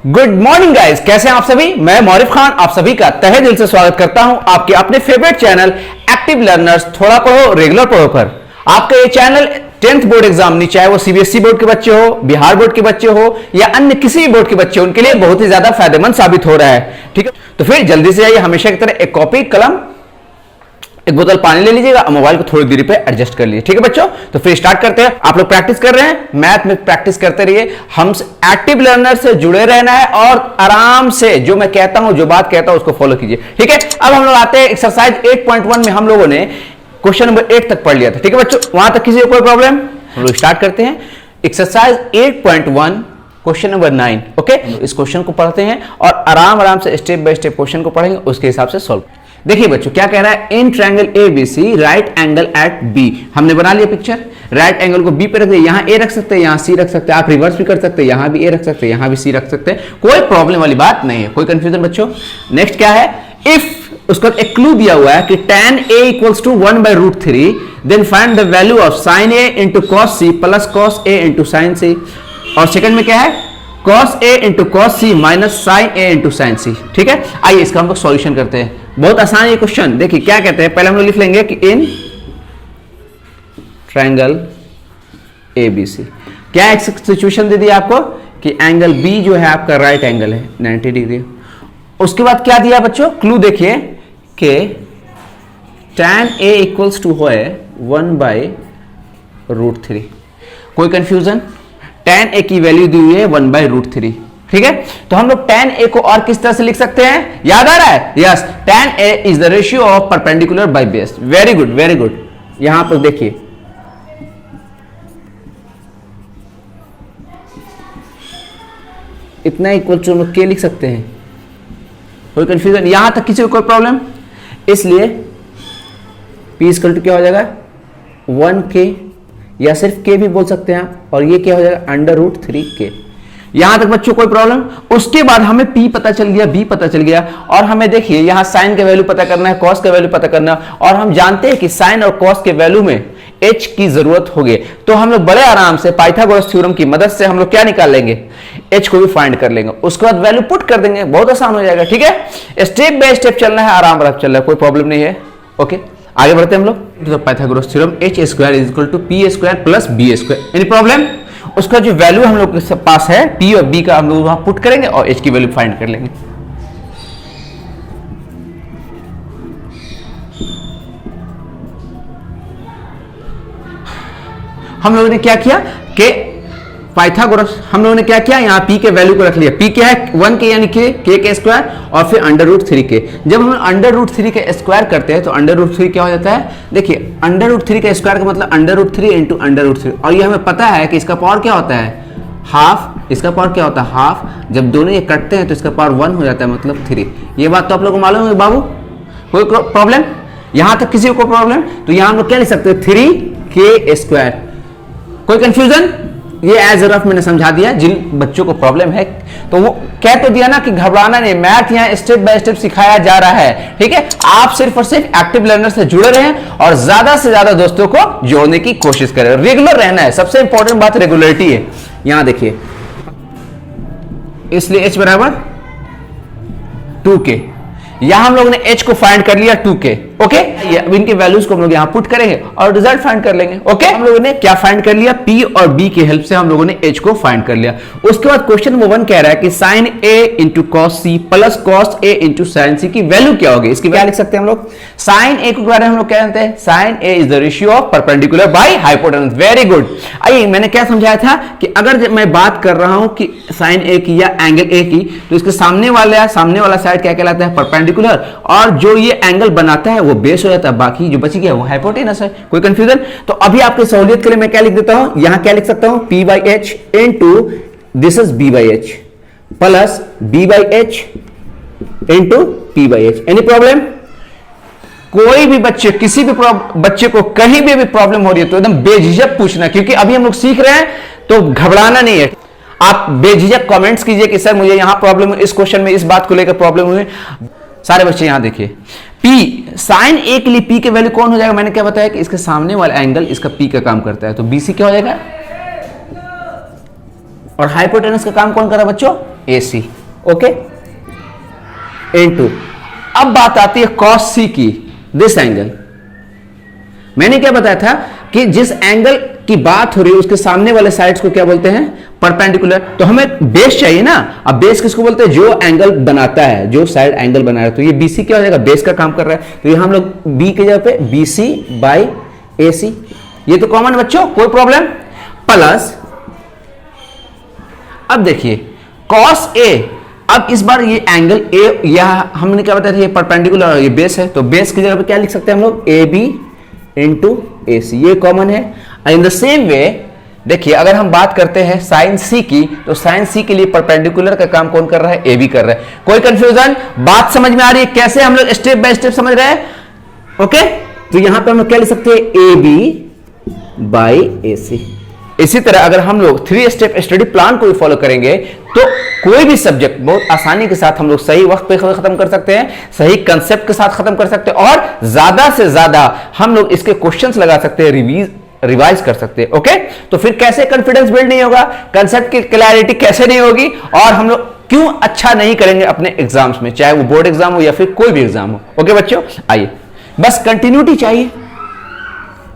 Good morning guys, कैसे हैं आप सभी। मैं मौरिफ खान आप सभी का तहे दिल से स्वागत करता हूं आपके अपने फेवरेट चैनल एक्टिव लर्नर्स थोड़ा पढ़ो रेगुलर पढ़ो पर। आपका ये चैनल 10th बोर्ड एग्जाम नहीं, चाहे वो सीबीएसई बोर्ड के बच्चे हो, बिहार बोर्ड के बच्चे हो या अन्य किसी भी बोर्ड के बच्चे हो, उनके लिए बहुत ही ज्यादा फायदेमंद साबित हो रहा है। ठीक है, तो फिर जल्दी से आइए, हमेशा की तरह एक कॉपी कलम एक बोतल पानी ले लीजिएगा, मोबाइल को थोड़ी दूरी पे एडजस्ट कर लीजिए। ठीक है बच्चों, तो फिर स्टार्ट करते हैं। आप लोग प्रैक्टिस कर रहे हैं, मैथ में प्रैक्टिस करते रहिए। हम एक्टिव लर्नर से जुड़े रहना है और आराम से जो मैं कहता हूं, जो बात कहता हूं उसको फॉलो कीजिए। ठीक है, अब हम लोग आते हैं एक्सरसाइज 8.1 में। हम लोगों ने क्वेश्चन नंबर 8 तक पढ़ लिया था। ठीक है बच्चों, वहां तक किसी को कोई प्रॉब्लम? हम लोग स्टार्ट करते हैं एक्सरसाइज 8.1 क्वेश्चन नंबर 9। ओके, इस क्वेश्चन को पढ़ते हैं और आराम से स्टेप बाय स्टेप क्वेश्चन को पढ़ेंगे, उसके हिसाब से सॉल्व। देखिए बच्चों क्या कह रहा है, in triangle ABC right angle at B. हमने बना लिया पिक्चर, राइट एंगल को बी पे रख दिया, यहां ए रख सकते हैं, यहां सी रख सकते हैं, आप रिवर्स भी कर सकते हैं, यहां भी ए रख सकते हैं, यहां भी सी रख सकते हैं, कोई प्रॉब्लम वाली बात नहीं है, कोई कंफ्यूजन बच्चों। नेक्स्ट क्या है, इफ उसका एक क्लू दिया हुआ है कि tan a equals to 1/√3, then find the value of sin a into cos c plus cos a into sin c। और सेकंड में क्या है, cos a into cos c minus sin a into sin c। ठीक है, आइए इसका हम लोग सॉल्यूशन करते हैं। बहुत आसान ये क्वेश्चन। देखिए क्या कहते हैं, पहले हम लोग लिख लेंगे कि इन ट्रायंगल एबीसी क्या एक सिचुएशन दे दी आपको कि एंगल बी जो है आपका राइट एंगल है 90 डिग्री। उसके बाद क्या दिया बच्चों, क्लू देखिए कि tan a इक्वल्स टू है 1/√3। कोई कंफ्यूजन? tan a की वैल्यू दी हुई है 1/√3। ठीक है, तो हम लोग tan a को और किस तरह से लिख सकते हैं, याद आ रहा है? Yes, tan a is the ratio of perpendicular by base. Very good very good. यहां पर देखिए इतना इक्वल टू हम लोग के लिख सकते हैं। कोई कंफ्यूजन? यहां तक किसी को कोई प्रॉब्लम? इसलिए p इक्वल टू क्या हो जाएगा 1k, या सिर्फ k भी बोल सकते हैं आप, और ये क्या हो जाएगा √3k। यहां तक बच्चों कोई प्रॉब्लम? उसके बाद हमें p पता चल गया, b पता चल गया, और हमें देखिए यहां sin का वैल्यू पता करना है, cos का वैल्यू पता करना है, और हम जानते हैं कि sin और cos के वैल्यू में h की जरूरत होगी। तो हम लोग बड़े आराम से पाइथागोरस थ्योरम की मदद से हम लोग क्या निकाल लेंगे, h को भी फाइंड कर लेंगे, उसके बाद वैल्यू पुट कर देंगे, बहुत आसान हो जाएगा। ठीक है, स्टेप बाय स्टेप चलना है, आराम चलना है, कोई प्रॉब्लम नहीं है। ओके, आगे बढ़ते हैं हम लोग। तो Pythagoras theorem h² is equal to p² plus b²। Any problem? उसका जो वैल्यू हम लोग के पास है p और b का, हम लोग वहां पुट करेंगे और h की वैल्यू फाइंड कर लेंगे। हम लोगों ने क्या किया कि पाइथागोरस, हम लोगों ने क्या किया, यहाँ p के वैल्यू को रख लिया। p क्या है 1k यानी k के स्क्वायर, और फिर √3k। जब हम √3 के स्क्वायर करते हैं तो √3 क्या हो जाता है, देखिए √3 का स्क्वायर का मतलब √3 इंटू √3, और ये हमें पता है कि इसका पावर क्या होता है, हाफ। इसका पावर क्या होता है, हाफ। जब दोनों ये कटते हैं तो इसका पावर 1 हो जाता है, मतलब 3। ये बात तो आप लोगों को मालूम है बाबू, कोई प्रॉब्लम? यहां तक किसी को प्रॉब्लम? तो यहां हम लोग क्या लिख सकते हैं, 3k²। कोई कंफ्यूजन? ये एज रफ मैंने समझा दिया, जिन बच्चों को प्रॉब्लम है तो वो कह तो दिया ना कि घबराना नहीं, मैथ यहाँ स्टेप बाय स्टेप सिखाया जा रहा है। ठीक है, आप सिर्फ और सिर्फ एक्टिव लर्नर से जुड़े रहें और ज्यादा से ज्यादा दोस्तों को जोड़ने की कोशिश करें। रेगुलर रहना है, सबसे इंपॉर्टेंट बात रेगुलरिटी है। यहां देखिए, इसलिए h बराबर 2k। यहां हम लोगों ने h को फाइंड कर लिया 2k। ओके, अब इनके वैल्यूज को हम लोग यहां पुट करेंगे और रिजल्ट फाइंड कर लेंगे। ओके, हम लोगों ने क्या फाइंड कर लिया, p और b की हेल्प से हम लोगों ने h को फाइंड कर लिया। उसके बाद क्वेश्चन नंबर 1 कह रहा है कि sin a into cos c plus cos a into sin c की वैल्यू क्या होगी। इसकी क्या लिख सकते हैं हम लोग, sin a को बारे में हम लोग क्या जानते हैं, sin a is the ratio of perpendicular by hypotenuse. Very good. आइए, मैंने क्या समझाया था कि अगर मैं बात कर रहा हूं कि sin a की या एंगल a की, तो इसके सामने वाला साइड क्या कहलाता है, परपेंडिकुलर, और जो ये एंगल बनाता है वो बेस हो जाता है, बाकी जो बची गया वो हाइपोटेनस है। कोई कंफ्यूजन? तो अभी आपकी सहूलियत के लिए मैं क्या लिख देता हूं, यहां क्या लिख सकता हूं, p/h into this is b/h plus b/h into p/h। Any problem? कोई भी बच्चे, किसी भी बच्चे को कहीं भी प्रॉब्लम हो रही है तो एकदम बेझिझक पूछना, क्योंकि अभी हम लोग सीख रहे हैं तो घबराना नहीं है। आप बेझिझक कमेंट्स कीजिए कि सर मुझे यहां प्रॉब्लम, इस क्वेश्चन में इस बात को लेकर प्रॉब्लम हुई। सारे बच्चे यहां देखिए, P sin A के लिए P के वैल्यू कौन हो जाएगा, मैंने क्या बताया कि इसके सामने वाला एंगल इसका P का काम करता है, तो BC क्या हो जाएगा, और हाइपोटेनस का काम कौन कर रहा है बच्चों, AC। ओके, इनटू, अब बात आती है cos c की, दिस एंगल। मैंने क्या बताया था कि जिस एंगल की बात हो रही है उसके सामने वाले साइड्स को क्या बोलते हैं, परपेंडिकुलर। तो हमें बेस चाहिए ना, अब बेस किसको बोलते हैं, जो एंगल बनाता है, जो साइड एंगल बना रहा है। तो ये BC क्या हो जाएगा, बेस का काम कर रहा है, तो ये हम लोग B के जगह पे BC बाई AC, ये तो कॉमन है बच्चों, कोई प्रॉब्लम। प्लस अब देखिए cos A, अब इस बार ये एंगल A, यह हमने क्या बताया था, ये परपेंडिकुलर और ये बेस है, तो बेस की जगह पे क्या लिख सकते हैं हम लोग, AB इंटू AC, ये कॉमन है। इन द सेम वे देखिए अगर हम बात करते हैं साइन C की, तो साइन C के लिए परपेंडिकुलर का काम कौन कर रहा है, AB कर रहा है। कोई कंफ्यूजन, बात समझ में आ रही है कैसे हम लोग स्टेप बाय स्टेप समझ रहे हैं, ओके। तो यहां पे हम लोग क्या लिख सकते हैं, AB बाई AC। इसी तरह अगर हम लोग 3 स्टेप स्टडी प्लान को भी फॉलो करेंगे तो कोई भी सब्जेक्ट बहुत आसानी के साथ हम लोग सही वक्त पे खत्म कर सकते हैं, सही कंसेप्ट के साथ खत्म कर सकते हैं, और ज्यादा से ज्यादा हम लोग इसके क्वेश्चंस लगा सकते हैं, रिवाइज कर सकते हैं, ओके। तो फिर कैसे कॉन्फिडेंस बिल्ड नहीं होगा, कंसेप्ट की क्लैरिटी कैसे नहीं होगी, और हम लोग क्यों अच्छा नहीं करेंगे अपने एग्जाम्स में, चाहे वो बोर्ड एग्जाम हो या फिर कोई भी एग्जाम हो, ओके बच्चों। आइए, बस कंटिन्यूटी चाहिए,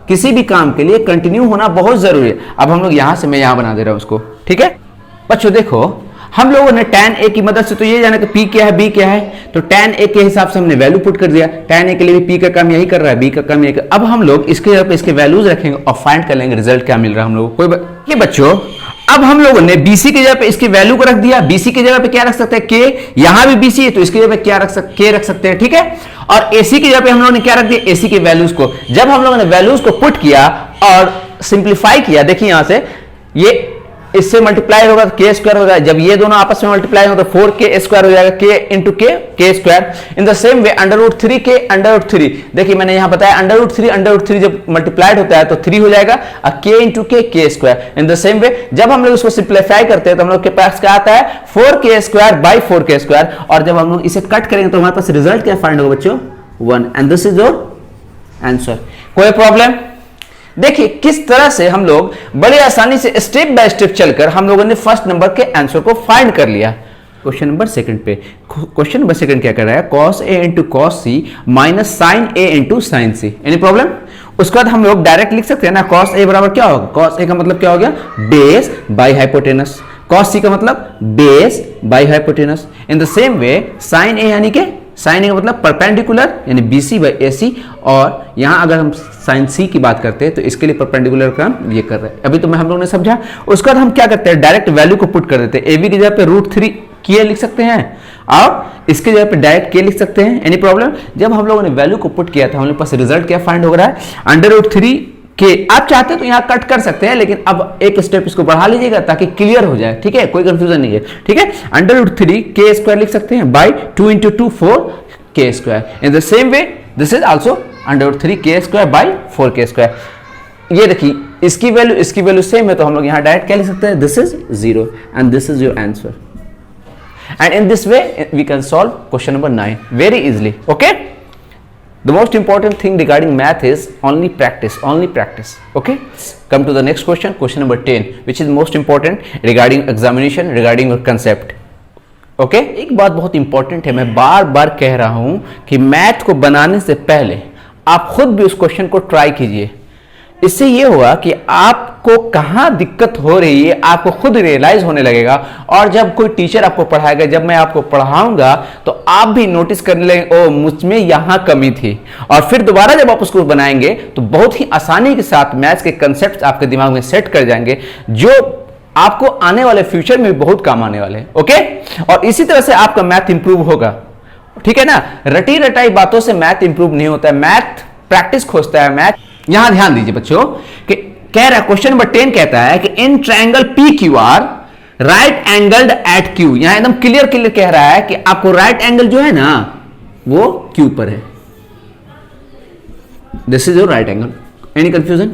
किसी भी काम के लिए कंटिन्यू होना बहुत जरूरी है। अब हम लोग यहां से, मैं यहां बना दे रहा हूं उसको, ठीक है बच्चों। देखो हम लोगों ने tan A की मदद से तो ये जाना कि P क्या है, B क्या है, तो tan A के हिसाब से हमने वैल्यू पुट कर दिया, tan A के लिए भी P का काम यही कर रहा है, B का काम यही कर। अब हम लोग इसके जगह पे इसके वैल्यूज रखेंगे और फाइंड कर लेंगे रिजल्ट क्या मिल रहा है हम लोगों को। ये बच्चों अब हम लोगों ने BC की जगह पे इसकी वैल्यू को रख दिया, BC की जगह पे क्या रख सकते हैं, K, यहां भी BC है तो इसकी जगह पे क्या रख सकते, K रख सकते हैं, ठीक है। और AC की जगह पे हम लोगों ने क्या रख दिया, AC के वैल्यूज को। जब हम लोगों ने वैल्यूज को पुट किया और सिंप्लीफाई किया, देखिए यहां से ये इससे मल्टीप्लाई होगा तो K स्क्वायर हो जाएगा, जब ये दोनों आपस में मल्टीप्लाई हो तो 4K स्क्वायर हो जाएगा, K into K square. In the same way √3K √3, देखिए मैंने यहां बताया √3 जब मल्टीप्लाइड होता है तो 3 हो जाएगा, और K into K square. In the same वे जब हम लोग इसको सिंप्लीफाई करते हैं तो हम लोग के पास क्या आता है, 4K square by 4K square, और जब हम लोग इसे कट करेंगे तो हमारे पास रिजल्ट क्या फाइंड होगा बच्चों, 1, and this is your answer. कोई प्रॉब्लम। देखिए किस तरह से हम लोग बड़े आसानी से स्टेप बाय स्टेप चलकर हम लोगों ने फर्स्ट नंबर के आंसर को फाइंड कर लिया। क्वेश्चन नंबर सेकंड पे, क्वेश्चन नंबर सेकंड क्या कर रहा है, cos A into cos C minus sin A into sin C, any problem. उसके बाद हम लोग डायरेक्ट लिख सकते हैं ना, cos A बराबर क्या होगा, cos A का मतलब क्या हो गया, base by hypotenuse, cos C का मतलब base by hypotenuse. In the same way sin A यानी कि sin A का मतलब परपेंडिकुलर यानी BC बाई AC, और यहां अगर हम sin C की बात करते हैं तो इसके लिए परपेंडिकुलर का ये कर रहे हैं, अभी तो मैं हम लोगों ने समझा। उसके बाद हम क्या करते हैं, डायरेक्ट वैल्यू को पुट कर देते हैं, AB की जगह पे √3 K लिख सकते हैं और इसके जगह पे डायरेक्ट K लिख सकते हैं, एनी प्रॉब्लम। जब हम लोगों ने वैल्यू को पुट किया था हमारे पास रिजल्ट क्या फाइंड हो रहा है, √3K। आप चाहते हैं तो यहाँ कट कर सकते हैं, लेकिन अब एक स्टेप इसको बढ़ा लीजिएगा ताकि क्लियर हो जाए, ठीक है, कोई कंफ्यूजन नहीं है, ठीक है। √3K स्क्वायर लिख सकते हैं by 2 into 2 4K square. In the same way this is also √3K square by 4K square. ये देखिए इसकी वैल्यू सेम है तो हम लोग यहाँ डायरेक्ट क्या लिख सकते हैं, this is 0 and this is your answer. And in this way we can solve question number 9 very easily, okay. The most important thing regarding math is only practice, okay. Come to the next question, question number 10, which is most important regarding examination, regarding your concept, okay. एक बात बहुत important है, मैं बार बार कह रहा हूं कि math को बनाने से पहले आप खुद भी उस क्वेश्चन को ट्राई कीजिए। इससे ये हुआ कि आपको कहां दिक्कत हो रही है आपको खुद रियलाइज होने लगेगा, और जब कोई टीचर आपको पढ़ाएगा, जब मैं आपको पढ़ाऊंगा तो आप भी नोटिस करने लगेंगे, ओ मुझ में यहां कमी थी, और फिर दोबारा जब आप उसको बनाएंगे तो बहुत ही आसानी के साथ मैथ्स के कंसेप्ट आपके दिमाग में सेट कर जाएंगे, जो आपको आने वाले फ्यूचर में भी बहुत काम आने वाले हैं, ओके। और इसी तरह से आपका मैथ इंप्रूव होगा, ठीक है ना। रटी रटाई बातों से मैथ इंप्रूव नहीं होता है, मैथ प्रैक्टिस खोजता है। मैथ यहां ध्यान दीजिए बच्चों कि कह रहा है क्वेश्चन नंबर 10 कहता है कि in triangle PQR right angled at Q, यहां एकदम क्लियर कह रहा है कि आपको राइट एंगल जो है ना वो Q पर है, this is your right angle. Any confusion.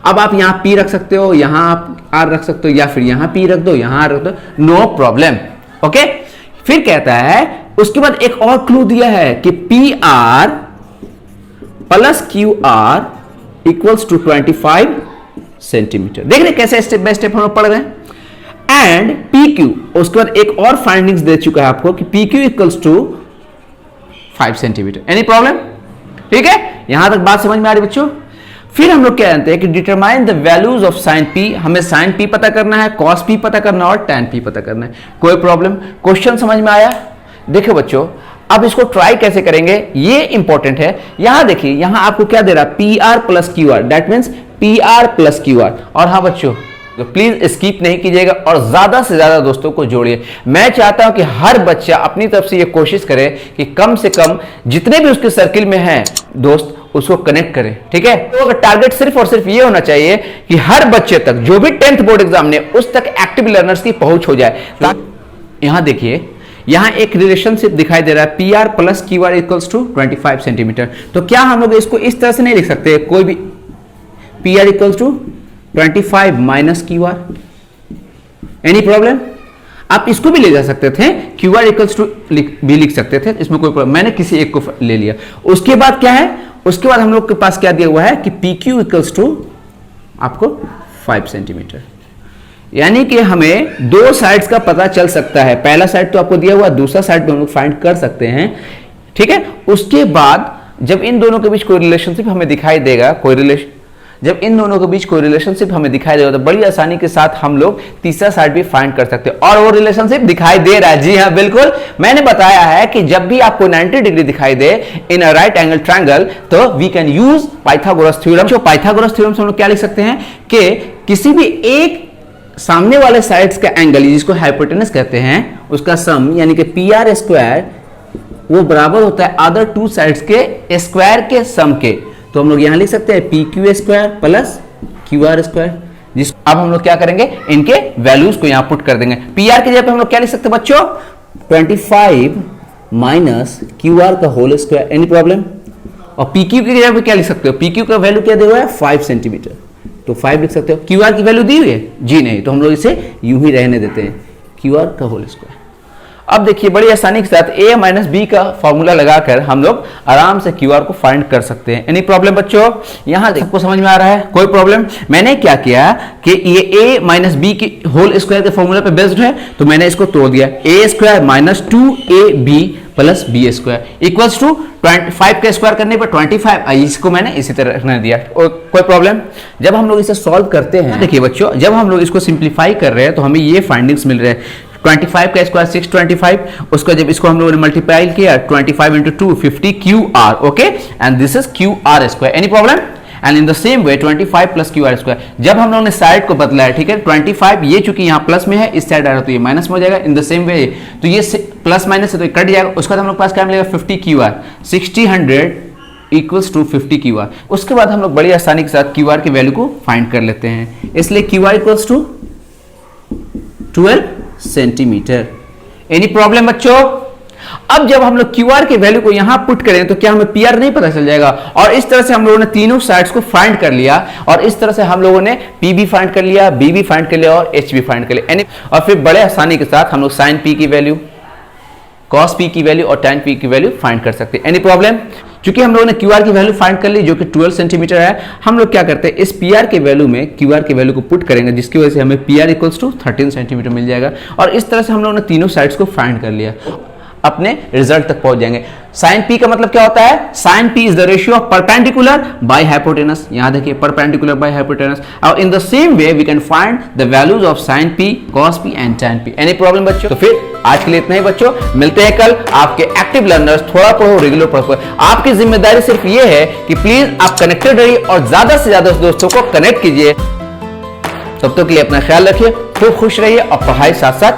अब आप यहां P रख सकते हो, यहां आप R रख सकते हो, या फिर यहां P रख दो, यहां R रख दो, नो प्रॉब्लम, ओके। फिर कहता है उसके बाद एक और क्लू दिया है कि PR plus QR equals to 25 centimetre. देख रहे कैसे स्टेप बाय स्टेप हम लोग पढ़ रहे हैं। एंड पी क्यू, उसके बाद एक और फाइंडिंग्स दे चुका है आपको कि P Q equals to 5 centimetre. Any problem? ठीक है, यहां तक बात समझ में आ रही बच्चों? फिर हम लोग क्या जानते हैं कि determine the values of sine P, हमें साइन पी पता करना है, कॉस पी पता करना है और टैन पी पता करना है। कोई प्रॉब्लम? क्वेश्चन समझ में आया? देखो बच्चों, अब इसको ट्राई कैसे करेंगे ये इंपॉर्टेंट है। यहां देखिए, यहां आपको क्या दे रहा है, P R plus Q are, that means P R plus Q are. और हाँ बच्चों, तो प्लीज स्किप नहीं कीजिएगा और ज्यादा से ज्यादा दोस्तों को जोड़िए। मैं चाहता हूं कि हर बच्चा अपनी तरफ से ये कोशिश करे कि कम से कम जितने भी उसके सर्किल में हैं दोस्त उसको कनेक्ट करें, ठीक है। तो अगर टारगेट सिर्फ और सिर्फ ये होना चाहिए कि हर बच्चे तक, जो भी 10th बोर्ड एग्जाम ने, उस तक एक्टिव लर्नर्स की पहुंच हो जाए। यहां देखिए, यहां एक रिलेशनशिप दिखाई दे रहा है, P R plus Q R equals to 25 centimetre. तो क्या हम लोग इसको इस तरह से नहीं लिख सकते, कोई भी P R equals to 25 minus Q R? Any problem? आप इसको भी ले जा सकते थे, क्यू आर इक्वल्स टू भी लिख सकते थे, इसमें कोई प्रॉब्लम। मैंने किसी एक को ले लिया। उसके बाद क्या है, उसके बाद हम लोग के पास क्या दिया हुआ है कि पी क्यू इक्वल्स टू आपको 5 सेंटीमीटर। यानी कि हमें दो साइड्स का पता चल सकता है। पहला साइड तो आपको दिया हुआ, दूसरा साइड भी हम लोग फाइंड कर सकते हैं, ठीक है। उसके बाद जब इन दोनों के बीच कोई रिलेशनशिप हमें दिखाई देगा, जब इन दोनों के बीच कोई रिलेशनशिप हमें दिखाई देगा तो बड़ी आसानी के साथ हम लोग तीसरा साइड भी फाइंड कर सकते हैं। और वो रिलेशनशिप दिखाई दे रहा है, जी हाँ बिल्कुल, मैंने बताया है कि जब भी आपको 90 डिग्री दिखाई दे in a right angle triangle तो we can use Pythagoras theorem. जो पाइथागोरस थ्योरम से हम लोग क्या लिख सकते हैं कि किसी भी एक सामने वाले साइड्स का एंगल, जिसको हाइपोटेनस कहते हैं, उसका सम यानी कि पी आर स्क्वायर वो बराबर होता है अदर टू साइड्स के स्क्वायर के सम के। तो हम लोग यहां लिख सकते हैं P Q square plus Q are square. अब हम लोग क्या करेंगे, इनके वैल्यूज को यहां पुट कर देंगे। पी आर की जगह पे हम लोग क्या लिख सकते हैं बच्चों, 25 माइनस क्यू आर का होल स्क्वायर। Any problem? और पी क्यू की जगह पे क्या लिख सकते हो, पी क्यू का वैल्यू क्या दिया हुआ है, 5 सेंटीमीटर, तो 5 लिख सकते हो। क्यू आर की वैल्यू दी हुई है, जी नहीं, तो हम लोग इसे यूं ही रहने देते हैं, क्यू आर का होल स्क्वायर। अब देखिए, बड़ी आसानी के साथ a माइनस बी का फॉर्मूला लगाकर हम लोग आराम से क्यू आर को फाइंड कर सकते हैं। एनी प्रॉब्लम बच्चों? यहां आपको समझ में आ रहा है? कोई प्रॉब्लम? मैंने क्या किया कि ये a माइनस बी की होल स्क्वायर के फॉर्मूला पे बेस्ड है, तो मैंने इसको तोड़ दिया, a square minus 2ab plus B square equals to 25 का स्क्वायर करने पर 25। इसको मैंने इसी तरह रखने दिया। कोई प्रॉब्लम? जब हम लोग इसे सॉल्व करते हैं, देखिए बच्चों, जब हम लोग इसको सिंप्लीफाई कर रहे हैं तो हमें ये फाइंडिंग्स मिल रहे हैं। 25 का स्क्वायर 625, उसका जब इसको हम लोगों ने मल्टीप्लाई किया 25 into 2 50 Q are, okay, and this is Q R square. Any problem? And in the same way 25 plus Q are square, जब हम लोगों ने साइड को बदला है, ठीक है, 25 ये चूंकि यहाँ प्लस में है, इस साइड आ रहा है तो ये माइनस में हो जाएगा। इन द सेम वे तो ये प्लस माइनस है तो ये कट जाएगा। उसके बाद हम लोग पास क्या मिलेगा, 50 Q R, 60 equals to 50 Q R. उसके बाद हम लोग बड़ी आसानी के साथ क्यू आर की वैल्यू को फाइंड कर लेते हैं। इसलिए Q R equals to 12 centimetre. Any problem बच्चों? अब जब हम लोग क्यू आर के वैल्यू को यहां पुट करें तो क्या हमें पी आर नहीं पता चल जाएगा? और इस तरह से हम लोगों ने तीनों साइड्स को फाइंड कर लिया, और इस तरह से हम लोगों ने पी भी फाइंड कर लिया, बी भी फाइंड कर लिया और एच भी फाइंड कर लिया। और फिर बड़े आसानी के साथ हम लोग साइन पी की वैल्यू, कॉस पी की वैल्यू और टैन पी की वैल्यू फाइंड कर सकते हैं। Any problem? क्योंकि हम लोगों ने क्यू आर की वैल्यू फाइंड कर ली जो कि 12 सेंटीमीटर है, हम लोग क्या करते हैं, इस पी आर के वैल्यू में क्यू आर की वैल्यू को पुट करेंगे, जिसकी वजह से हमें P R equals to 13 centimetre मिल जाएगा। और इस तरह से हम लोगों ने तीनों साइड्स को फाइंड कर लिया, अपने रिजल्ट तक पहुंच जाएंगे। साइन पी का मतलब क्या होता है, sine P is the ratio of perpendicular by hypotenuse. यहां देखिए, परपेंडिकुलर बाय हाइपोटेनस। और in the same way we can find the values of sine P, cos P and tan P. Any problem बच्चों? तो फिर आज के लिए इतना ही बच्चों, मिलते हैं कल। आपके एक्टिव लर्नर्स, थोड़ा पढ़ो रेगुलर पढ़ो। आपकी जिम्मेदारी सिर्फ ये है कि प्लीज आप कनेक्टेड रहिए और ज्यादा से ज्यादा दोस्तों को कनेक्ट कीजिए। तब तक के लिए अपना ख्याल रखिए, खूब खुश रहिए और पढ़ाई साथ साथ